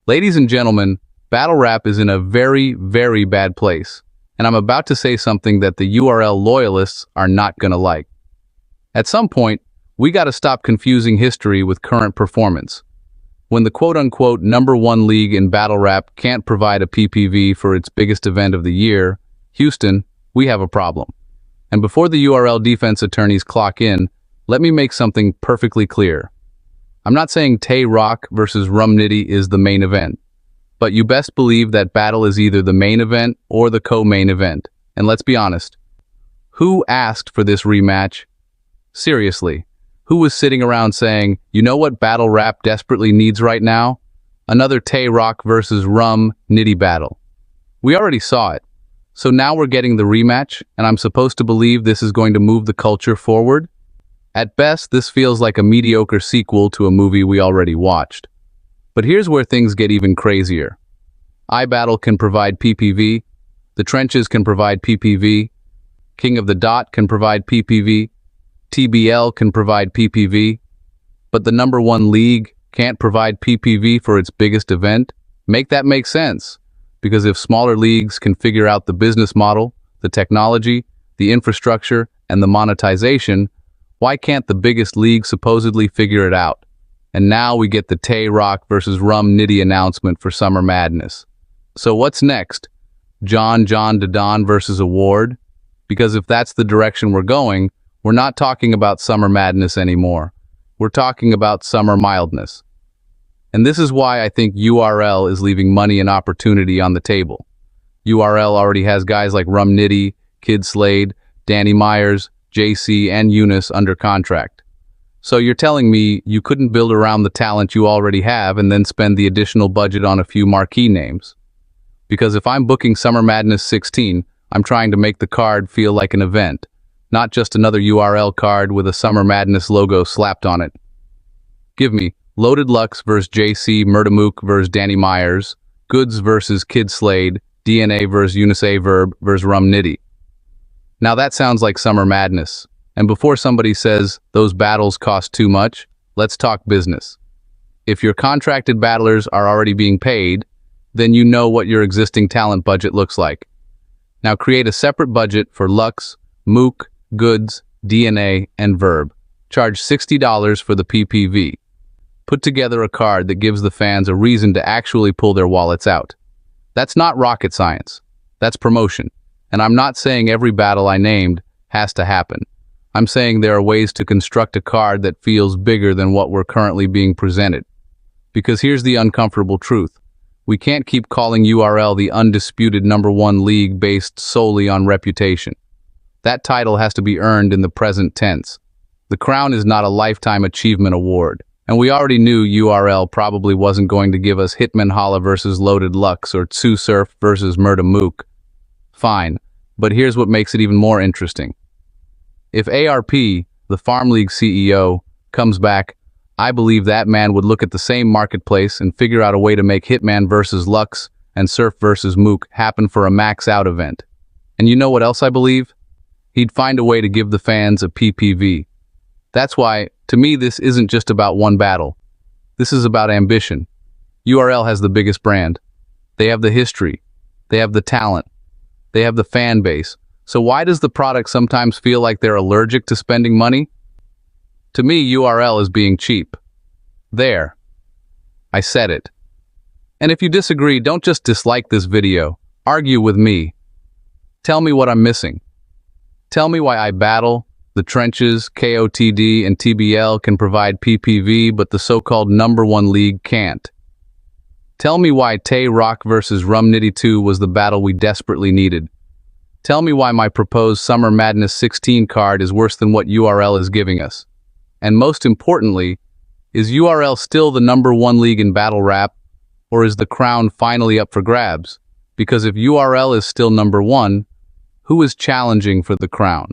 Ladies and gentlemen, battle rap is in a very, very bad place, and I'm about to say something that the URL loyalists are not gonna like. At some point, we gotta stop confusing history with current performance. When the quote-unquote #1 league in battle rap can't provide a PPV for its biggest event of the year, Houston, we have a problem. And before the URL defense attorneys clock in, let me make something perfectly clear. I'm not saying Tay Roc versus Rum Nitty is the main event, but you best believe that battle is either the main event or the co-main event. And let's be honest, who asked for this rematch? Seriously, who was sitting around saying, you know what battle rap desperately needs right now? Another Tay Roc versus Rum Nitty battle. We already saw it. So now we're getting the rematch, and I'm supposed to believe this is going to move the culture forward? At best, this feels like a mediocre sequel to a movie we already watched. But here's where things get even crazier. iBattle can provide PPV, The Trenches can provide PPV, King of the Dot can provide PPV, TBL can provide PPV, but the #1 league can't provide PPV for its biggest event? Make that make sense, because if smaller leagues can figure out the business model, the technology, the infrastructure, and the monetization, why can't the biggest league supposedly figure it out? And now we get the Tay Roc versus Rum Nitty announcement for Summer Madness. So what's next? John Dodon versus Award? Because if that's the direction we're going, we're not talking about Summer Madness anymore. We're talking about Summer Mildness. And this is why I think URL is leaving money and opportunity on the table. URL already has guys like Rum Nitty, Kyd Slade, Danny Myers, JC, and Yunus under contract. So you're telling me you couldn't build around the talent you already have and then spend the additional budget on a few marquee names? Because if I'm booking Summer Madness 16, I'm trying to make the card feel like an event, not just another URL card with a Summer Madness logo slapped on it. Give me Loaded Lux versus JC, Murda Mook versus Danny Myers, Goodz versus Kyd Slade, DNA versus Yunus Verb versus Rum Nitty. Now that sounds like Summer Madness. And before somebody says those battles cost too much, let's talk business. If your contracted battlers are already being paid, then you know what your existing talent budget looks like. Now create a separate budget for Lux, Mook, Goodz, DNA, and Verb. Charge $60 for the PPV. Put together a card that gives the fans a reason to actually pull their wallets out. That's not rocket science. That's promotion. And I'm not saying every battle I named has to happen. I'm saying there are ways to construct a card that feels bigger than what we're currently being presented. Because here's the uncomfortable truth. We can't keep calling URL the undisputed #1 league based solely on reputation. That title has to be earned in the present tense. The crown is not a lifetime achievement award. And we already knew URL probably wasn't going to give us Hitman Holla versus Loaded Lux or Tsu Surf versus Murda Mook. Fine, but here's what makes it even more interesting. If ARP, the Farm League CEO, comes back, I believe that man would look at the same marketplace and figure out a way to make Hitman versus Lux and Surf versus Mook happen for a max out event. And you know what else I believe? He'd find a way to give the fans a PPV. That's why, to me, this isn't just about one battle. This is about ambition. URL has the biggest brand. They have the history. They have the talent. They have the fan base. So why does the product sometimes feel like they're allergic to spending money? To me, URL is being cheap. There. I said it. And if you disagree, don't just dislike this video. Argue with me. Tell me what I'm missing. Tell me why iBattle, The Trenches, KOTD, and TBL can provide PPV, but the so-called #1 league can't. Tell me why Tay Roc versus Rum Nitty II was the battle we desperately needed. Tell me why my proposed Summer Madness 16 card is worse than what URL is giving us. And most importantly, is URL still the #1 league in battle rap, or is the crown finally up for grabs? Because if URL is still #1, who is challenging for the crown?